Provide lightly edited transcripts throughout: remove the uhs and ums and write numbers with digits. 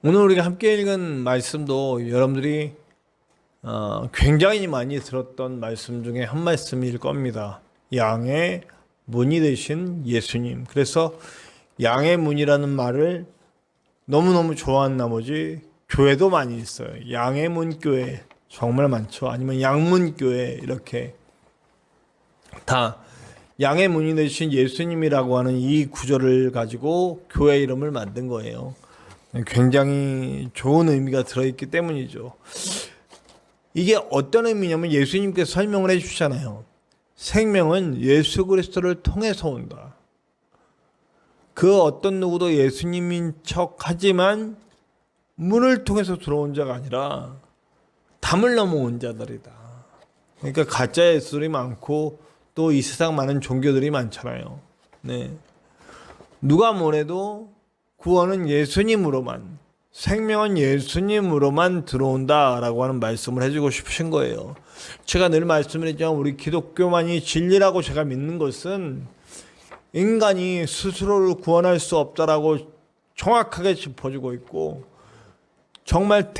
오늘 우리가 함께 읽은 말씀도 여러분들이 굉장히 많이 들었던 말씀 중에 한 말씀일 겁니다. 양의 문이 되신 예수님. 그래서 양의 문이라는 말을 너무너무 좋아한 나머지 교회도 많이 있어요. 양의 문 교회 정말 많죠. 아니면 양문 교회 이렇게 다 양의 문이 되신 예수님이라고 하는 이 구절을 가지고 교회 이름을 만든 거예요. 굉장히 좋은 의미가 들어있기 때문이죠. 이게 어떤 의미냐면 예수님께서 설명을 해주시잖아요. 생명은 예수 그리스도를 통해서 온다. 그 어떤 누구도 예수님인 척 하지만 문을 통해서 들어온 자가 아니라 담을 넘어온 자들이다. 그러니까 가짜 예수들이 많고 또 이 세상 많은 종교들이 많잖아요. 네. 누가 뭐래도 구원은 예수님으로만, 생명은 예수님으로만 들어온다라고 하는 말씀을 해주고 싶으신 거예요. 제가 늘 말씀드리지만 우리 기독교만이 진리라고 제가 믿는 것은 인간이 스스로를 구원할 수 없다라고 정확하게 짚어주고 있고, 정말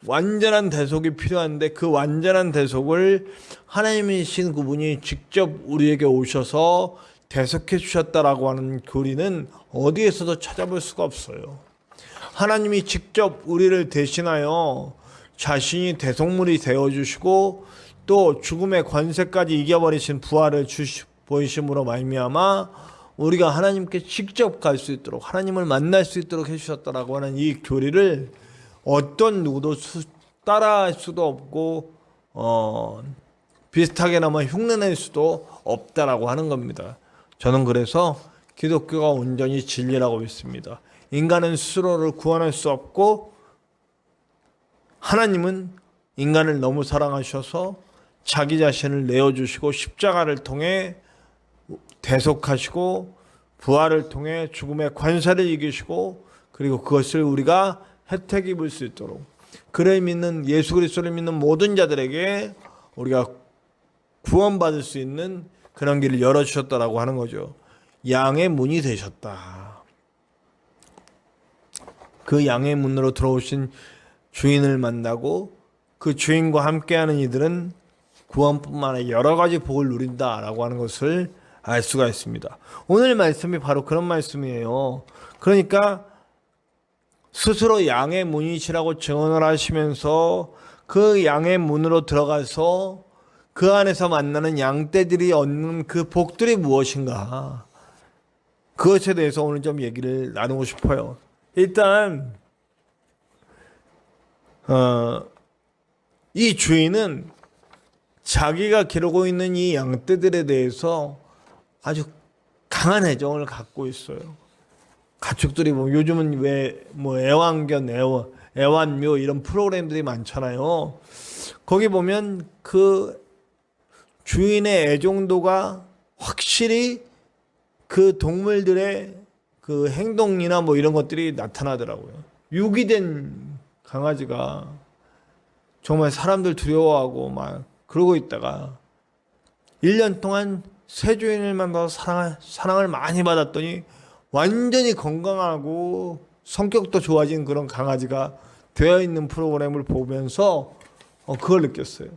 완전한 대속이 필요한데 그 완전한 대속을 하나님이신 그분이 직접 우리에게 오셔서 대속해 주셨다라고 하는 교리는 어디에서도 찾아볼 수가 없어요. 하나님이 직접 우리를 대신하여 자신이 대속물이 되어주시고 또 죽음의 권세까지 이겨버리신 부활을 보이심으로 말미암아 우리가 하나님께 직접 갈 수 있도록, 하나님을 만날 수 있도록 해주셨다라고 하는 이 교리를 어떤 누구도 따라할 수도 없고 비슷하게나마 흉내낼 수도 없다라고 하는 겁니다. 저는 그래서 기독교가 온전히 진리라고 믿습니다. 인간은 스스로를 구원할 수 없고 하나님은 인간을 너무 사랑하셔서 자기 자신을 내어주시고 십자가를 통해 대속하시고 부활을 통해 죽음의 권세를 이기시고 그리고 그것을 우리가 혜택 입을 수 있도록 그를 믿는 예수 그리스도를 믿는 모든 자들에게 우리가 구원받을 수 있는 그런 길을 열어주셨다라고 하는 거죠. 양의 문이 되셨다. 그 양의 문으로 들어오신 주인을 만나고 그 주인과 함께하는 이들은 구원뿐만 아니라 여러 가지 복을 누린다라고 하는 것을 알 수가 있습니다. 오늘 말씀이 바로 그런 말씀이에요. 그러니까 스스로 양의 문이시라고 증언을 하시면서 그 양의 문으로 들어가서 그 안에서 만나는 양떼들이 얻는 그 복들이 무엇인가, 그것에 대해서 오늘 좀 얘기를 나누고 싶어요. 일단 이 주인은 자기가 기르고 있는 이 양떼들에 대해서 아주 강한 애정을 갖고 있어요. 가축들이 요즘은 왜 애완견, 애완묘 이런 프로그램들이 많잖아요. 거기 보면 그 주인의 애정도가 확실히 그 동물들의 그 행동이나 이런 것들이 나타나더라고요. 유기된 강아지가 정말 사람들 두려워하고 막 그러고 있다가 1년 동안 새 주인을 만나서 사랑을 많이 받았더니 완전히 건강하고 성격도 좋아진 그런 강아지가 되어 있는 프로그램을 보면서 그걸 느꼈어요.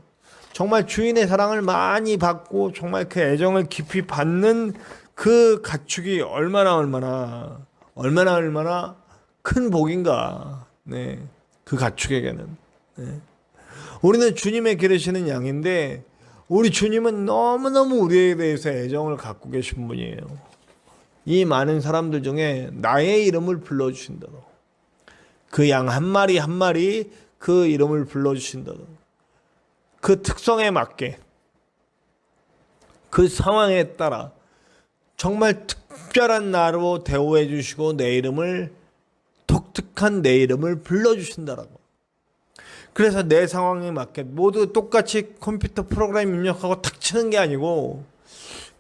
정말 주인의 사랑을 많이 받고 정말 그 애정을 깊이 받는 그 가축이 얼마나 큰 복인가. 네, 그 가축에게는. 네. 우리는 주님의 기르시는 양인데 우리 주님은 너무너무 우리에 대해서 애정을 갖고 계신 분이에요. 이 많은 사람들 중에 나의 이름을 불러주신다고, 그 양 한 마리 한 마리 그 이름을 불러주신다고, 그 특성에 맞게 그 상황에 따라 정말 특별한 나로 대우해 주시고 내 이름을, 독특한 내 이름을 불러주신다라고. 그래서 내 상황에 맞게 모두 똑같이 컴퓨터 프로그램 입력하고 탁 치는 게 아니고,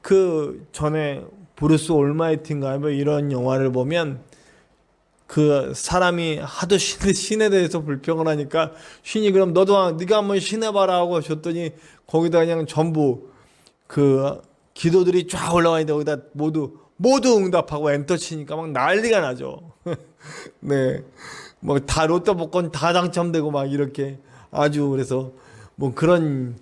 그 전에 브루스 올마이티인가 이런 영화를 보면 그 사람이 하도 신에 대해서 불평을 하니까 신이 그럼 네가 한번 신해봐라 하고 줬더니 거기다 그냥 전부 그 기도들이 쫙 올라와 있는데 거기다 모두 모두 응답하고 엔터 치니까 막 난리가 나죠. 네. 뭐 다 로또 복권 다 당첨되고 막 이렇게 아주 그래서 뭐 그런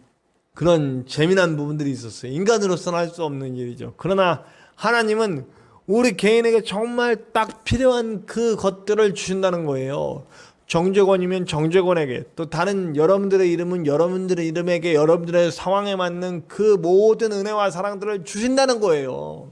재미난 부분들이 있었어요. 인간으로서는 할 수 없는 일이죠. 그러나 하나님은 우리 개인에게 정말 딱 필요한 그 것들을 주신다는 거예요. 정죄권이면 정죄권에게, 또 다른 여러분들의 이름은 여러분들의 이름에게, 여러분들의 상황에 맞는 그 모든 은혜와 사랑들을 주신다는 거예요.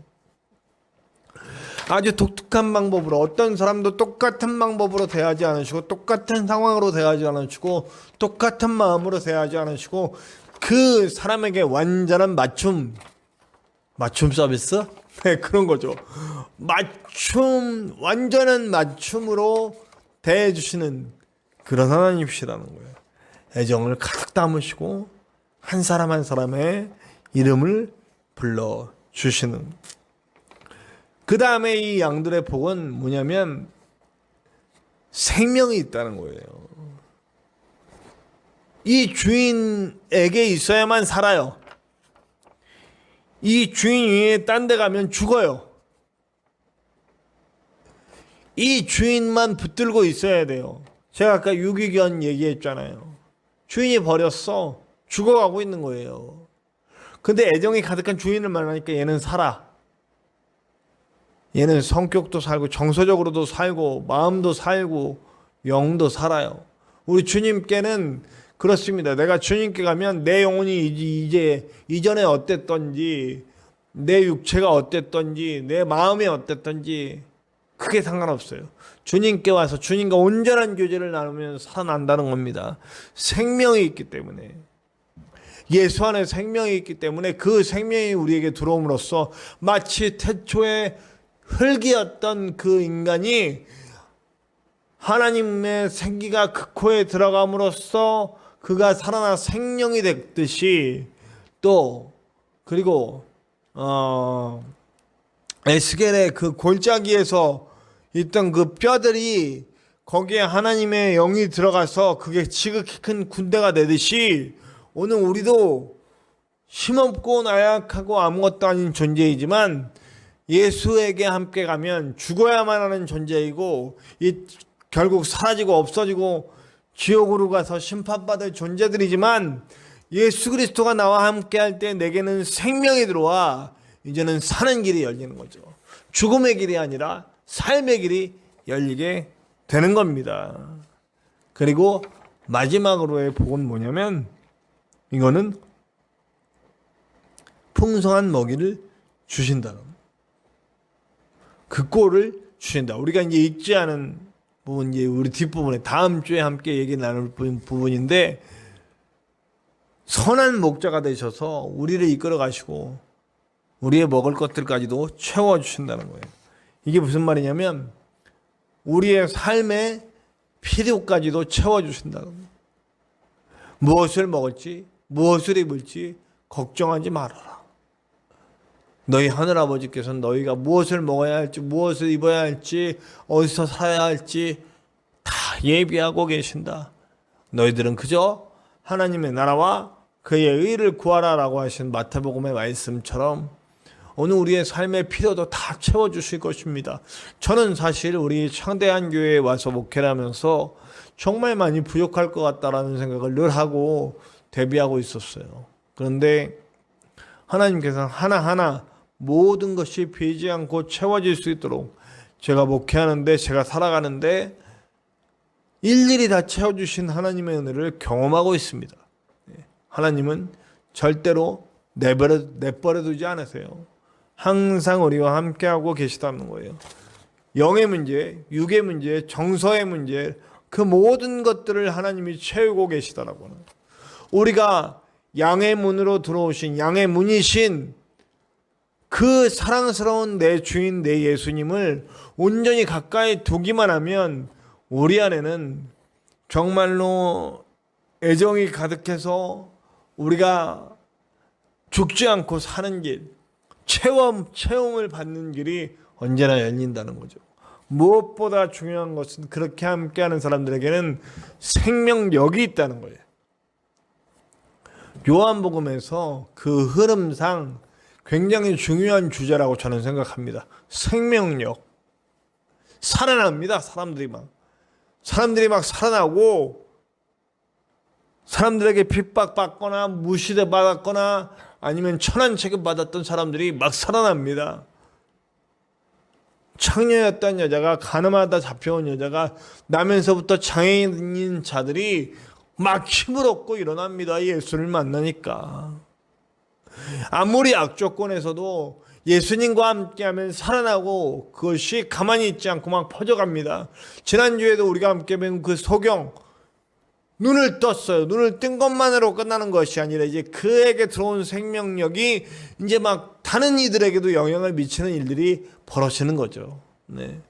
아주 독특한 방법으로, 어떤 사람도 똑같은 방법으로 대하지 않으시고, 똑같은 상황으로 대하지 않으시고, 똑같은 마음으로 대하지 않으시고, 그 사람에게 완전한 맞춤 서비스? 네, 그런 거죠. 완전한 맞춤으로 대해주시는 그런 하나님이시라는 거예요. 애정을 가득 담으시고 한 사람 한 사람의 이름을 불러주시는. 그 다음에 이 양들의 복은 뭐냐면 생명이 있다는 거예요. 이 주인에게 있어야만 살아요. 이 주인 위에 딴 데 가면 죽어요. 이 주인만 붙들고 있어야 돼요. 제가 아까 유기견 얘기했잖아요. 주인이 버렸어. 죽어가고 있는 거예요. 근데 애정이 가득한 주인을 만나니까 얘는 살아. 얘는 성격도 살고 정서적으로도 살고 마음도 살고 영도 살아요. 우리 주님께는 그렇습니다. 내가 주님께 가면 내 영혼이 이제 이전에 어땠던지, 내 육체가 어땠던지, 내 마음이 어땠던지 크게 상관없어요. 주님께 와서 주님과 온전한 교제를 나누면 살아난다는 겁니다. 생명이 있기 때문에, 예수 안에 생명이 있기 때문에 그 생명이 우리에게 들어옴으로써 마치 태초에 흙이었던 그 인간이 하나님의 생기가 그 코에 들어감으로써 그가 살아나 생명이 됐듯이, 또 그리고 에스겔의 그 골짜기에서 있던 그 뼈들이 거기에 하나님의 영이 들어가서 그게 지극히 큰 군대가 되듯이, 오늘 우리도 힘없고 나약하고 아무것도 아닌 존재이지만 예수에게 함께 가면 죽어야만 하는 존재이고, 결국 사라지고 없어지고 지옥으로 가서 심판받을 존재들이지만, 예수 그리스도가 나와 함께 할 때 내게는 생명이 들어와 이제는 사는 길이 열리는 거죠. 죽음의 길이 아니라 삶의 길이 열리게 되는 겁니다. 그리고 마지막으로의 복은 뭐냐면, 이거는 풍성한 먹이를 주신다는, 그 꼴을 주신다. 우리가 이제 읽지 않은 부분, 이제 우리 뒷부분에 다음 주에 함께 얘기 나눌 부분인데, 선한 목자가 되셔서 우리를 이끌어 가시고 우리의 먹을 것들까지도 채워 주신다는 거예요. 이게 무슨 말이냐면 우리의 삶의 필요까지도 채워 주신다는 거예요. 무엇을 먹을지, 무엇을 입을지 걱정하지 말아라. 너희 하늘아버지께서는 너희가 무엇을 먹어야 할지, 무엇을 입어야 할지, 어디서 살아야 할지 다 예비하고 계신다. 너희들은 그저 하나님의 나라와 그의 의를 구하라라고 하신 마태복음의 말씀처럼 오늘 우리의 삶의 필요도 다 채워주실 것입니다. 저는 사실 우리 창대한 교회에 와서 목회를 하면서 정말 많이 부족할 것 같다라는 생각을 늘 하고 대비하고 있었어요. 그런데 하나님께서는 하나하나 모든 것이 비지 않고 채워질 수 있도록 제가 목회하는데, 제가 살아가는데 일일이 다 채워주신 하나님의 은혜를 경험하고 있습니다. 하나님은 절대로 내버려 두지 않으세요. 항상 우리와 함께하고 계시다는 거예요. 영의 문제, 육의 문제, 정서의 문제, 그 모든 것들을 하나님이 채우고 계시더라고요. 우리가 양의 문으로 들어오신, 양의 문이신 그 사랑스러운 내 주인, 내 예수님을 온전히 가까이 두기만 하면 우리 안에는 정말로 애정이 가득해서 우리가 죽지 않고 사는 길, 체험을 받는 길이 언제나 열린다는 거죠. 무엇보다 중요한 것은 그렇게 함께하는 사람들에게는 생명력이 있다는 거예요. 요한복음에서 그 흐름상 굉장히 중요한 주제라고 저는 생각합니다. 생명력. 살아납니다. 사람들이 막 살아나고 사람들에게 핍박받거나 무시받았거나 아니면 천한 취급받았던 사람들이 막 살아납니다. 창녀였던 여자가 가늠하다 잡혀온 여자가 나면서부터 장애인인 자들이 막 힘을 얻고 일어납니다. 예수를 만나니까. 아무리 악조건에서도 예수님과 함께하면 살아나고 그것이 가만히 있지 않고 막 퍼져갑니다. 지난주에도 우리가 함께 배운 그 소경 눈을 떴어요. 눈을 뜬 것만으로 끝나는 것이 아니라 이제 그에게 들어온 생명력이 이제 막 다른 이들에게도 영향을 미치는 일들이 벌어지는 거죠. 네.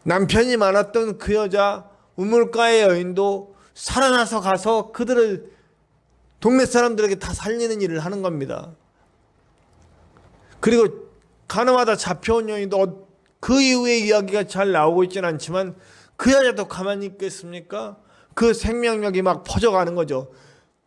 남편이 많았던 그 여자 우물가의 여인도 살아나서 가서 그들을 동네 사람들에게 다 살리는 일을 하는 겁니다. 그리고 가늠하다 잡혀온 여인도 그 이후의 이야기가 잘 나오고 있지는 않지만 그 여자도 가만히 있겠습니까? 그 생명력이 막 퍼져가는 거죠.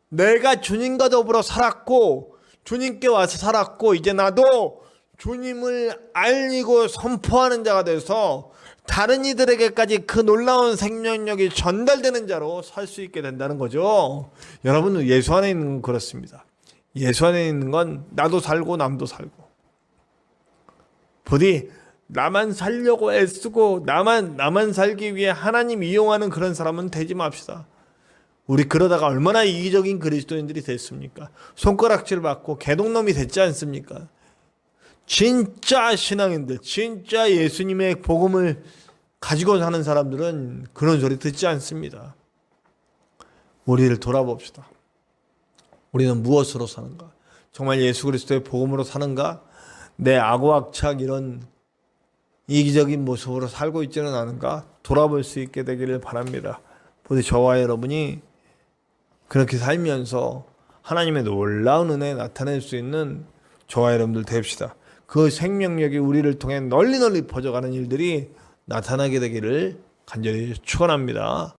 내가 주님과 더불어 살았고 주님께 와서 살았고 이제 나도 주님을 알리고 선포하는 자가 돼서 다른 이들에게까지 그 놀라운 생명력이 전달되는 자로 살 수 있게 된다는 거죠. 여러분, 예수 안에 있는 건 그렇습니다. 예수 안에 있는 건 나도 살고 남도 살고 부디 나만 살려고 애쓰고 나만 살기 위해 하나님 이용하는 그런 사람은 되지 맙시다. 우리 그러다가 얼마나 이기적인 그리스도인들이 됐습니까? 손가락질 받고 개동놈이 됐지 않습니까? 진짜 신앙인들, 진짜 예수님의 복음을 가지고 사는 사람들은 그런 소리 듣지 않습니다. 우리를 돌아봅시다. 우리는 무엇으로 사는가? 정말 예수 그리스도의 복음으로 사는가? 내 악오악착 이런 이기적인 모습으로 살고 있지는 않은가? 돌아볼 수 있게 되기를 바랍니다. 부디 저와 여러분이 그렇게 살면서 하나님의 놀라운 은혜 나타낼 수 있는 저와 여러분들 됩시다. 그 생명력이 우리를 통해 널리 퍼져가는 일들이 나타나게 되기를 간절히 축원합니다.